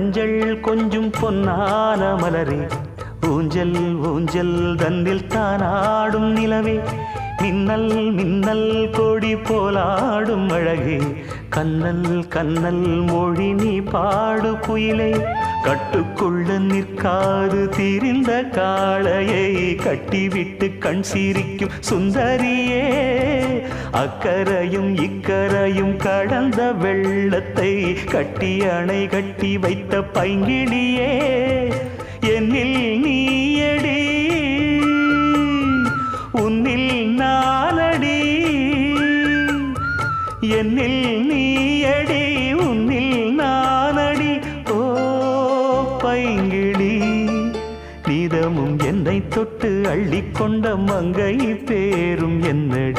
மஞ்சள் கொஞ்சம் பொன்னான மலரே, ஊஞ்சல் ஊஞ்சல் தன்னில் தானாடும் நிலவே, மின்னல் மின்னல் கொடி போலாடும் அழகே, கண்ணல் கண்ணல் மொழி நீ பாடு குயிலே, கட்டுக்குள்ள நிற்காது திரிந்த காளையை கட்டிவிட்டு கண் சிரிக்கும் சுந்தரியே, அக்கரையும் இக்கரையும் கடந்த வெள்ளத்தை கட்டி அணை கட்டி வைத்த பைங்கிளியே, என்னில் நீயடி உன்னில் நானடி, என்னில் நீயடி உன்னில் நானடி. ஓ பைங்கிளி, நீதமும் என்னை தொட்டு அள்ளிக்கொண்ட மங்கை பேரும் என்னடி.